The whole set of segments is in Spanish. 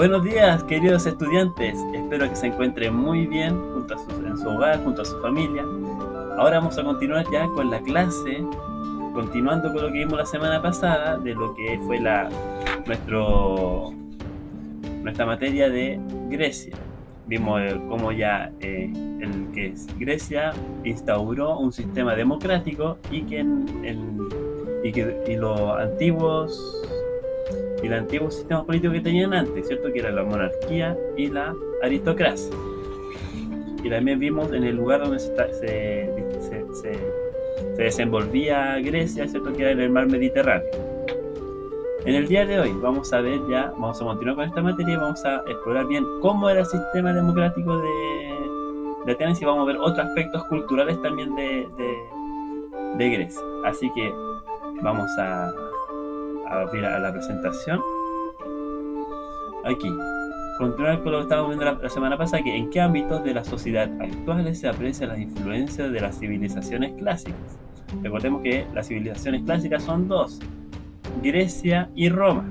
Buenos días, queridos estudiantes. Espero que se encuentren muy bien en su hogar, junto a su familia. Ahora vamos a continuar ya con la clase, continuando con lo que vimos la semana pasada, de lo que fue nuestra materia de Grecia. Vimos cómo ya el que es Grecia instauró un sistema democrático y que los antiguos sistemas políticos que tenían antes, ¿cierto? Que era la monarquía y la aristocracia. Y también vimos en el lugar donde se desenvolvía Grecia, ¿cierto? Que era en el mar Mediterráneo. En el día de hoy vamos a continuar con esta materia y vamos a explorar bien cómo era el sistema democrático de Atenas y vamos a ver otros aspectos culturales también de Grecia. Así que vamos a ir a la presentación. Aquí, continuar con lo que estábamos viendo la semana pasada, que en qué ámbitos de la sociedad actuales se aprecian las influencias de las civilizaciones clásicas. Recordemos que las civilizaciones clásicas son dos: Grecia y Roma.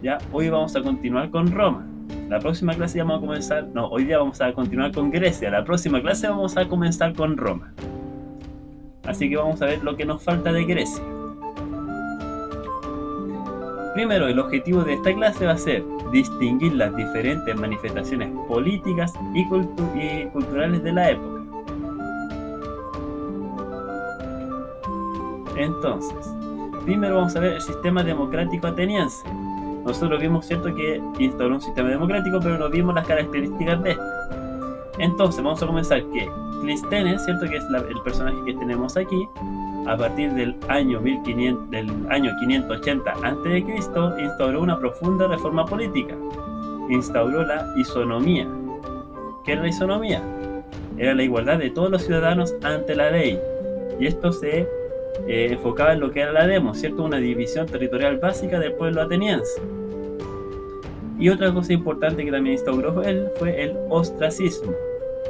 Ya, hoy vamos a continuar con Roma. La próxima clase ya vamos a comenzar, hoy día vamos a continuar con Grecia. La próxima clase vamos a comenzar con Roma. Así que vamos a ver lo que nos falta de Grecia. Primero, el objetivo de esta clase va a ser distinguir las diferentes manifestaciones políticas y culturales de la época. Entonces, primero vamos a ver el sistema democrático ateniense. Nosotros vimos, ¿cierto?, que instauró un sistema democrático, pero no vimos las características de este. Entonces, vamos a comenzar que Clístenes, ¿cierto?, que es el personaje que tenemos aquí, a partir del año 580 a.C., instauró una profunda reforma política. Instauró la isonomía. ¿Qué era la isonomía? Era la igualdad de todos los ciudadanos ante la ley. Y esto se enfocaba en lo que era la demos, ¿cierto? Una división territorial básica del pueblo ateniense. Y otra cosa importante que también instauró él fue el ostracismo.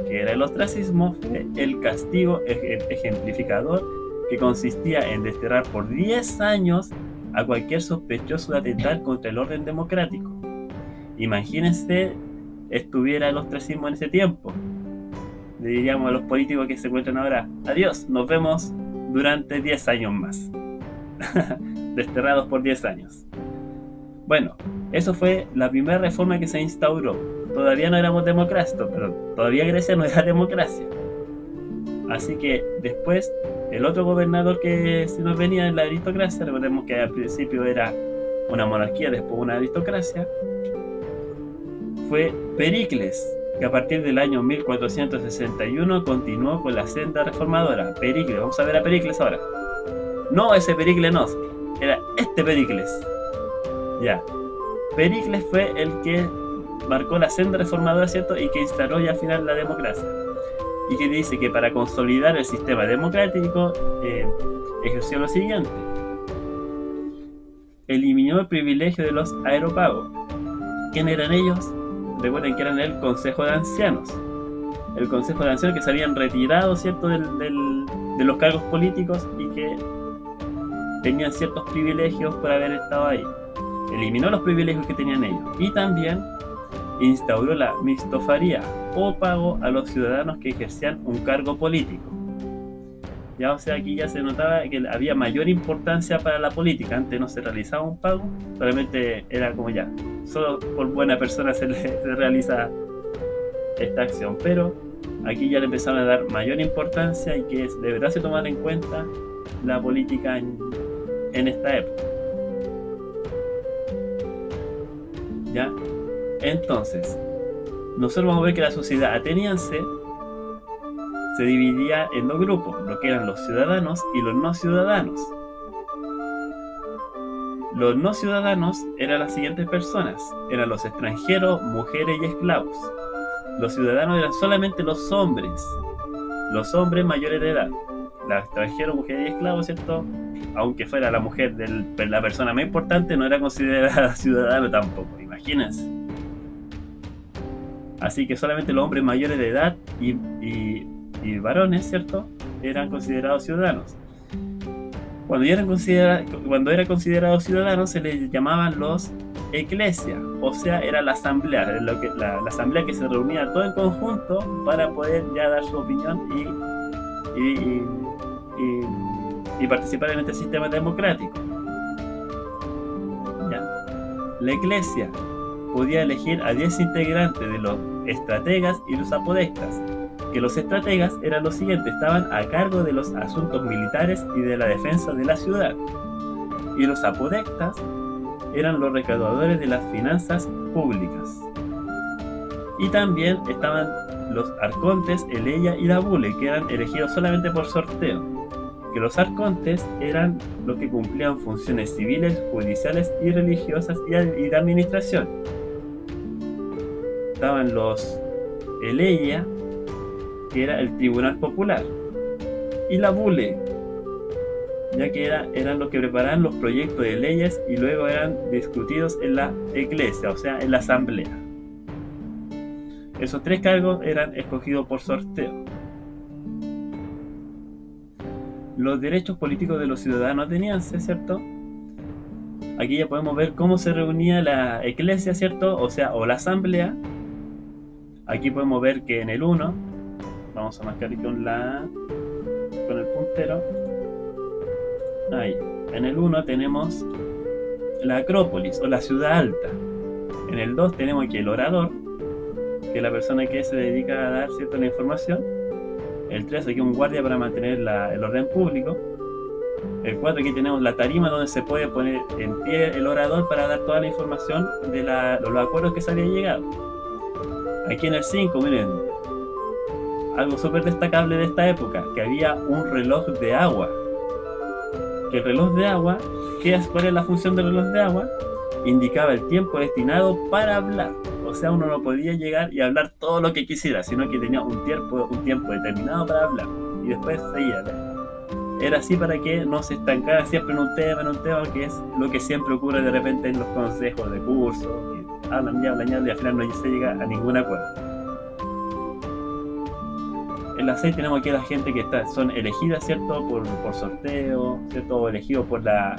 ¿Qué era el ostracismo? Fue el castigo ejemplificador que consistía en desterrar por 10 años a cualquier sospechoso de atentar contra el orden democrático. Imagínense estuviera el ostracismo en ese tiempo. Le diríamos a los políticos que se encuentran ahora: adiós, nos vemos durante 10 años más. Desterrados por 10 años. Bueno, eso fue la primera reforma que se instauró. Todavía no éramos democracia, pero todavía Grecia no era democracia. Así que después, el otro gobernador que se nos venía en la aristocracia, recordemos que al principio era una monarquía, después una aristocracia, fue Pericles, que a partir del año 1461 continuó con la senda reformadora. Pericles, vamos a ver a Pericles ahora. No, ese Pericles no, era este Pericles. Ya, Pericles fue el que marcó la senda reformadora, ¿cierto? Y que instauró ya al final la democracia. Y que dice que para consolidar el sistema democrático ejerció lo siguiente: eliminó el privilegio de los aeropagos. ¿Quién eran ellos? Recuerden que eran el Consejo de Ancianos. El Consejo de Ancianos que se habían retirado, ¿cierto?, de los cargos políticos y que tenían ciertos privilegios por haber estado ahí. Eliminó los privilegios que tenían ellos. Y también instauró la mistofaría, o pago a los ciudadanos que ejercían un cargo político. Ya, o sea, aquí ya se notaba que había mayor importancia para la política. Antes no se realizaba un pago, solamente era como ya, solo por buena persona se realiza esta acción, pero aquí ya le empezaron a dar mayor importancia y que de verdad se tomara en cuenta la política en esta época. ¿Ya? Entonces, nosotros vamos a ver que la sociedad ateniense se dividía en dos grupos, lo que eran los ciudadanos y los no ciudadanos. Los no ciudadanos eran las siguientes personas: eran los extranjeros, mujeres y esclavos. Los ciudadanos eran solamente los hombres mayores de edad. Los extranjeros, mujeres y esclavos, ¿cierto? Aunque fuera la mujer de la persona más importante, no era considerada ciudadano tampoco, imagínense. Así que solamente los hombres mayores de edad y varones, ¿cierto?, eran considerados ciudadanos. Cuando era considerado ciudadano se les llamaban los eclesia, o sea, era la asamblea, la asamblea que se reunía todo en conjunto para poder ya dar su opinión y, y participar en este sistema democrático. ¿Ya? La iglesia podía elegir a 10 integrantes de los estrategas y los apodectas, que los estrategas eran los siguientes: estaban a cargo de los asuntos militares y de la defensa de la ciudad, y los apodectas eran los recaudadores de las finanzas públicas. Y también estaban los arcontes, eleya y la bule, que eran elegidos solamente por sorteo, que los arcontes eran los que cumplían funciones civiles, judiciales y religiosas y de administración. Estaban los eleya, que era el tribunal popular, y la bule, ya que eran los que preparaban los proyectos de leyes y luego eran discutidos en la iglesia, o sea, en la asamblea. Esos 3 cargos eran escogidos por sorteo. Los derechos políticos de los ciudadanos atenienses, ¿cierto? Aquí ya podemos ver cómo se reunía la iglesia, ¿cierto? O sea, o la asamblea. Aquí podemos ver que en el 1, vamos a marcar aquí con el puntero. Ahí, en el 1 tenemos la Acrópolis o la ciudad alta. En el 2 tenemos aquí el orador, que es la persona que se dedica a dar cierta la información. El 3 aquí un guardia para mantener el orden público. El 4 aquí tenemos la tarima donde se puede poner en pie el orador para dar toda la información de los acuerdos que se había llegado. Aquí en el 5, miren, algo súper destacable de esta época, que había un reloj de agua. Que el reloj de agua, ¿cuál es la función del reloj de agua? Indicaba el tiempo destinado para hablar. O sea, uno no podía llegar y hablar todo lo que quisiera, sino que tenía un tiempo determinado para hablar. Y después seguía. Era así para que no se estancara siempre en un tema, que es lo que siempre ocurre de repente en los consejos de curso, que hablan y al final no se llega a ningún acuerdo. En la 6 tenemos aquí a la gente que son elegidas, ¿cierto? Por sorteo, ¿cierto? O elegidos por la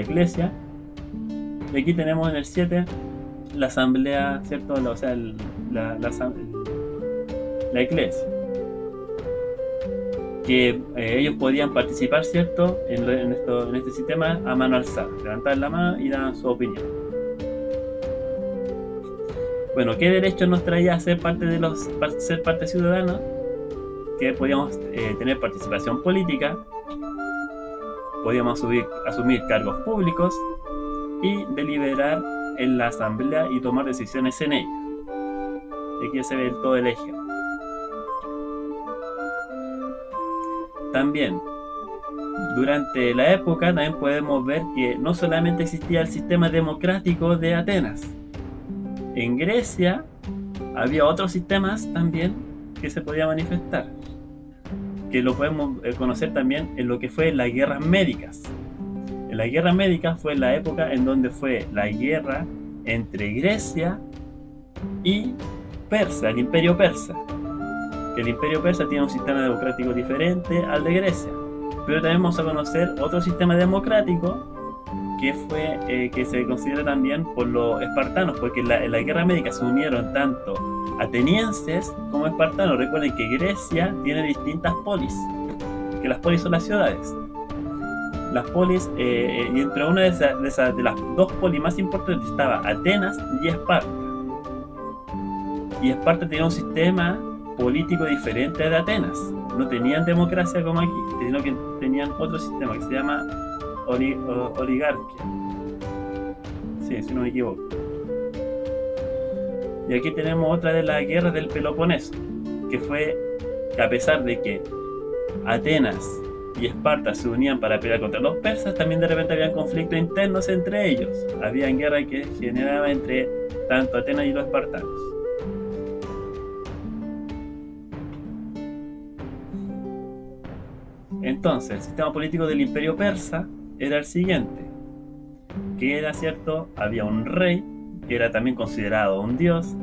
iglesia. Y aquí tenemos en el 7 la asamblea, ¿cierto? O sea, la iglesia. Que ellos podían participar, ¿cierto? En este sistema a mano alzada. Levantar la mano y dar su opinión. Bueno, ¿qué derechos nos traía ser parte ciudadana? Que podíamos tener participación política, podíamos asumir cargos públicos y deliberar en la asamblea y tomar decisiones en ella. Aquí se ve todo el eje. También, durante la época también podemos ver que no solamente existía el sistema democrático de Atenas. En Grecia había otros sistemas también que se podían manifestar, que lo podemos conocer también en lo que fue las guerras médicas. En la guerra médica fue la época en donde fue la guerra entre Grecia y Persia, el imperio persa. Que el imperio persa tiene un sistema democrático diferente al de Grecia, pero también vamos a conocer otro sistema democrático que se considera también por los espartanos, porque en la guerra médica se unieron tanto atenienses como espartanos. Recuerden que Grecia tiene distintas polis, que las polis son las ciudades. Las polis, y entre una de las 2 polis más importantes estaba Atenas y Esparta. Y Esparta tenía un sistema político diferente de Atenas. No tenían democracia como aquí, sino que tenían otro sistema que se llama oligarquía. Sí, si no me equivoco. Y aquí tenemos otra de las guerras del Peloponeso, que fue que a pesar de que Atenas y Esparta se unían para pelear contra los persas, también de repente habían conflictos internos entre ellos. Habían guerras que generaban entre tanto Atenas y los espartanos. Entonces, el sistema político del imperio persa era el siguiente, que era cierto, había un rey, que era también considerado un dios.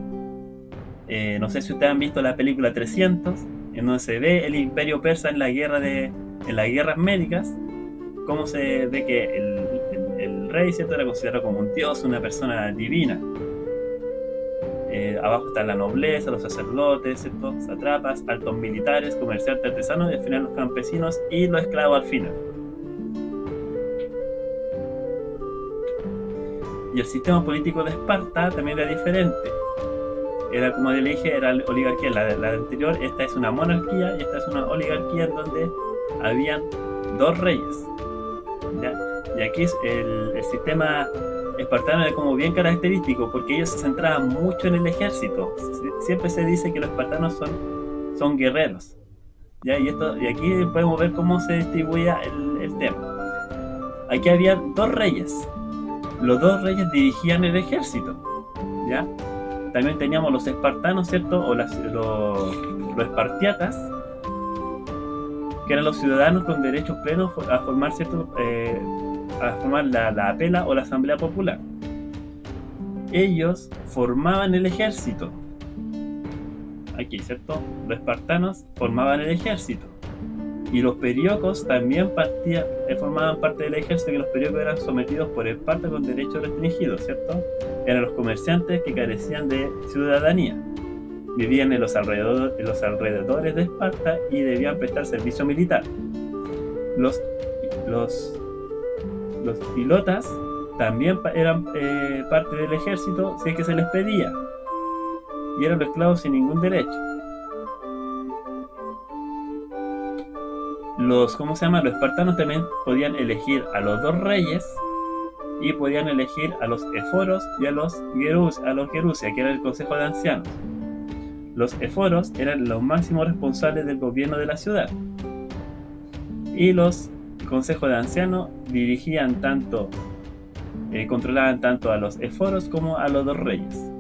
No sé si ustedes han visto la película 300, en donde se ve el imperio persa en la guerra de en las guerras médicas, cómo se ve que el rey, ¿cierto?, era considerado como un dios, una persona divina. Abajo está la nobleza, los sacerdotes, ¿cierto?, satrapas, altos militares, comerciantes, artesanos, y al final los campesinos y los esclavos al final. Y el sistema político de Esparta también era diferente. Era, como le dije, era oligarquía. La anterior, esta es una monarquía y esta es una oligarquía en donde habían dos reyes, ¿ya? Y aquí el sistema espartano era como bien característico porque ellos se centraban mucho en el ejército. Siempre se dice que los espartanos son guerreros, ¿ya? Y aquí podemos ver cómo se distribuía el tema. Aquí había dos reyes. Los dos reyes dirigían el ejército, ¿ya? También teníamos los espartanos, ¿cierto? O los espartiatas, que eran los ciudadanos con derechos plenos a formar, ¿cierto?, a formar la apela o la asamblea popular. Ellos formaban el ejército. Aquí, ¿cierto? Los espartanos formaban el ejército. Y los periocos también formaban parte del ejército, que los periocos eran sometidos por Esparta con derechos restringidos, ¿cierto? Eran los comerciantes que carecían de ciudadanía. Vivían en los alrededores de Esparta y debían prestar servicio militar. Los pilotas también eran parte del ejército si es que se les pedía. Y eran los esclavos sin ningún derecho. Los espartanos también podían elegir a los dos reyes y podían elegir a los eforos y a los gerusia, que era el consejo de ancianos. Los eforos eran los máximos responsables del gobierno de la ciudad y los consejos de ancianos controlaban tanto a los eforos como a los dos reyes.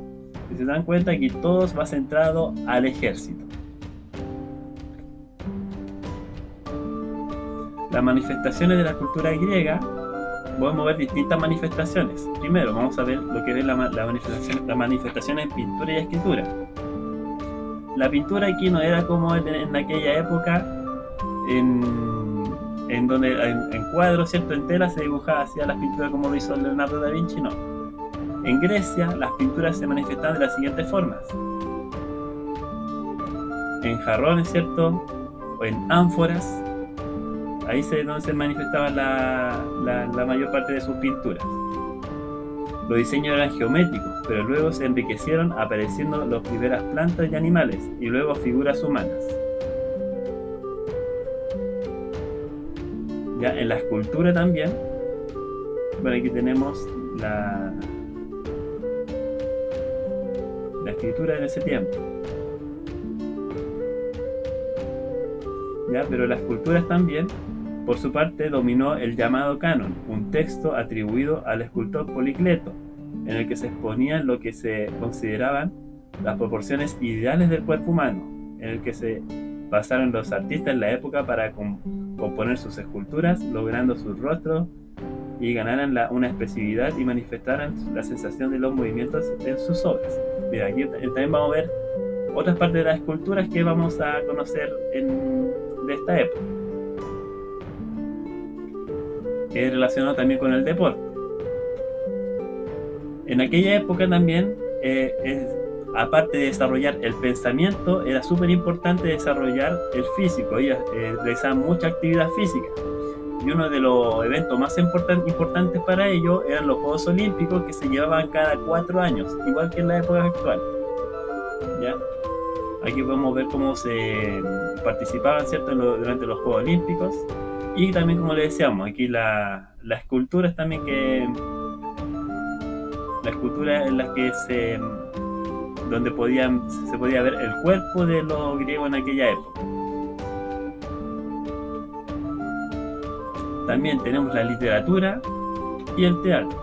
Si se dan cuenta, aquí todo va centrado al ejército. Las manifestaciones de la cultura griega, podemos ver distintas manifestaciones. Primero vamos a ver lo que es la manifestación en pintura y escritura. La pintura aquí no era como en aquella época, en donde en cuadros, ¿cierto?, en tela se dibujaba, hacía las pinturas como lo hizo Leonardo da Vinci, no. En Grecia las pinturas se manifestaban de las siguientes formas: en jarrones, ¿cierto?, o en ánforas. Ahí es donde se manifestaba la mayor parte de sus pinturas. Los diseños eran geométricos, pero luego se enriquecieron apareciendo las primeras plantas y animales, y luego figuras humanas. Ya en la escultura también, bueno, aquí tenemos la escritura en ese tiempo. Ya, pero las esculturas también, por su parte, dominó el llamado canon, un texto atribuido al escultor Policleto, en el que se exponían lo que se consideraban las proporciones ideales del cuerpo humano, en el que se basaron los artistas en la época para componer sus esculturas, logrando sus rostros y ganaran una expresividad y manifestaran la sensación de los movimientos en sus obras. Mira, aquí también vamos a ver otras partes de las esculturas que vamos a conocer de esta época. Es relacionado también con el deporte. En aquella época también, aparte de desarrollar el pensamiento, era súper importante desarrollar el físico. Ellos realizaban mucha actividad física. Y uno de los eventos más importantes para ellos eran los Juegos Olímpicos, que se llevaban cada 4 años, igual que en la época actual. ¿Ya? Aquí podemos ver cómo se participaban, ¿cierto?, durante los Juegos Olímpicos. Y también, como les decíamos, aquí las esculturas también las esculturas en las que donde se podía ver el cuerpo de los griegos en aquella época. También tenemos la literatura y el teatro.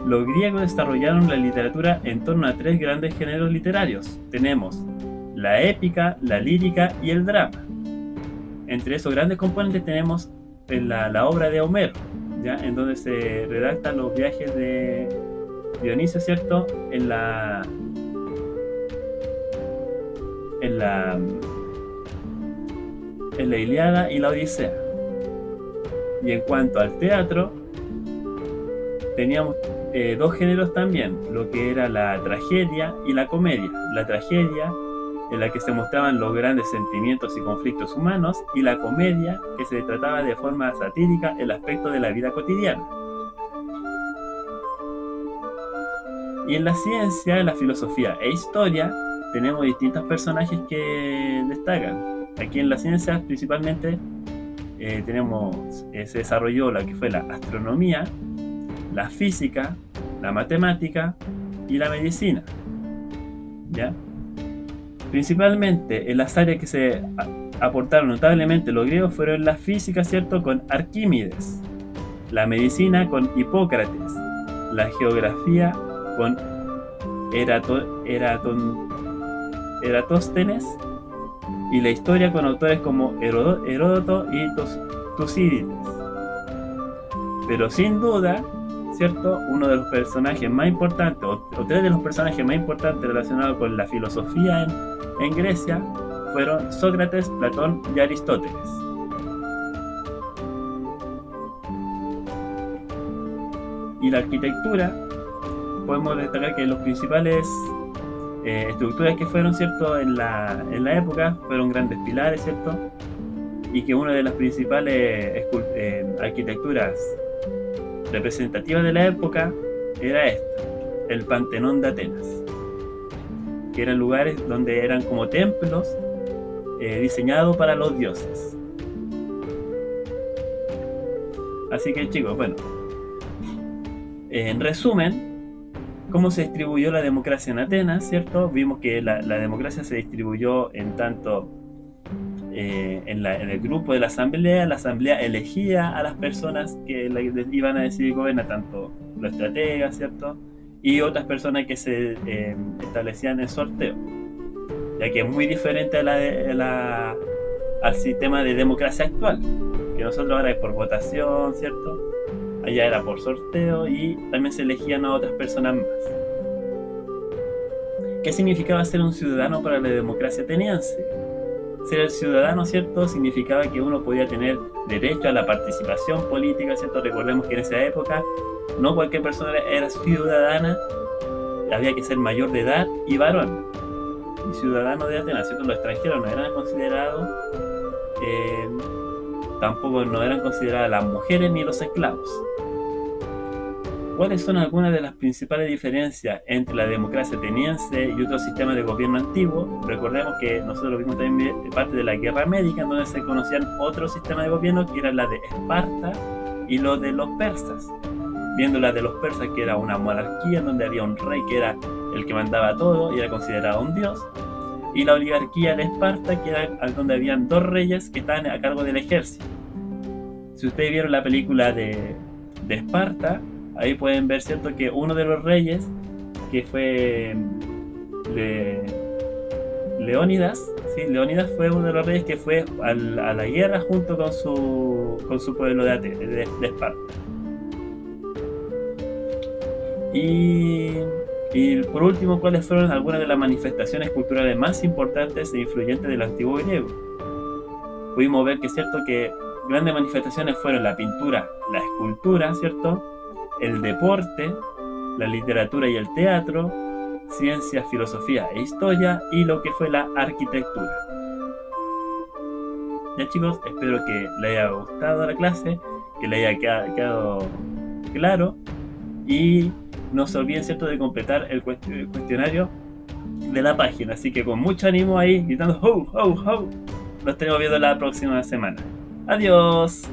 Los griegos desarrollaron la literatura en torno a 3 grandes géneros literarios. Tenemos la épica, la lírica y el drama. Entre esos grandes componentes tenemos la obra de Homero, ¿ya?, en donde se redactan los viajes de Dionisio, ¿cierto?, en la en la Ilíada y la Odisea. Y en cuanto al teatro, teníamos dos géneros también, lo que era la tragedia y la comedia. La tragedia, en la que se mostraban los grandes sentimientos y conflictos humanos, y la comedia, que se trataba de forma satírica el aspecto de la vida cotidiana. Y en la ciencia, la filosofía e historia, tenemos distintos personajes que destacan. Aquí en la ciencia, principalmente, se desarrolló la que fue la astronomía, la física, la matemática y la medicina. ¿Ya? Principalmente en las áreas que se aportaron notablemente los griegos fueron la física, ¿cierto?, con Arquímedes, la medicina con Hipócrates, la geografía con Eratóstenes y la historia con autores como Heródoto y Tucídides. Pero sin duda, ¿cierto?, uno de los personajes más importantes, o tres de los personajes más importantes relacionados con la filosofía en Grecia, fueron Sócrates, Platón y Aristóteles. Y la arquitectura, podemos destacar que los principales estructuras que fueron, ¿cierto?, en la época fueron grandes pilares, ¿cierto?, y que una de las principales arquitecturas representativas de la época era esta, el Pantenón de Atenas, que eran lugares donde eran como templos diseñados para los dioses. Así que, chicos, bueno, en resumen, ¿cómo se distribuyó la democracia en Atenas? ¿Cierto? Vimos que la democracia se distribuyó en tanto en el grupo de la asamblea elegía a las personas que iban a decidir gobernar, tanto los estrategas, ¿cierto?, y otras personas que se establecían en sorteo, ya que es muy diferente al sistema de democracia actual, que nosotros ahora es por votación, ¿cierto? Allá era por sorteo y también se elegían a otras personas más. ¿Qué significaba ser un ciudadano para la democracia ateniense? Ser el ciudadano, ¿cierto?, significaba que uno podía tener derecho a la participación política, ¿cierto? Recordemos que en esa época no cualquier persona era ciudadana, había que ser mayor de edad y varón. Y ciudadano de Atenas, ¿cierto? Los extranjeros no eran considerados, tampoco no eran consideradas las mujeres ni los esclavos. ¿Cuáles son algunas de las principales diferencias entre la democracia ateniense y otros sistemas de gobierno antiguos? Recordemos que nosotros vimos también parte de la Guerra Médica, en donde se conocían otros sistemas de gobierno, que eran la de Esparta y los de los persas. Viendo la de los persas, que era una monarquía en donde había un rey que era el que mandaba todo y era considerado un dios, y la oligarquía de Esparta, que era donde habían dos reyes que estaban a cargo del ejército. Si ustedes vieron la película de Esparta, ahí pueden ver, ¿cierto?, que uno de los reyes, que fue Leónidas, ¿sí? Leónidas fue uno de los reyes que fue a la guerra junto con su pueblo de Esparta. Y por último, ¿cuáles fueron algunas de las manifestaciones culturales más importantes e influyentes del antiguo griego? Pudimos ver que es cierto que grandes manifestaciones fueron la pintura, la escultura, ¿cierto?, el deporte, la literatura y el teatro, ciencia, filosofía e historia, y lo que fue la arquitectura. Ya, chicos, espero que les haya gustado la clase, que les haya quedado claro, y no se olviden, ¿cierto?, de completar el cuestionario de la página. Así que con mucho ánimo ahí, gritando ¡ho, ho, ho! Nos estaremos viendo la próxima semana. ¡Adiós!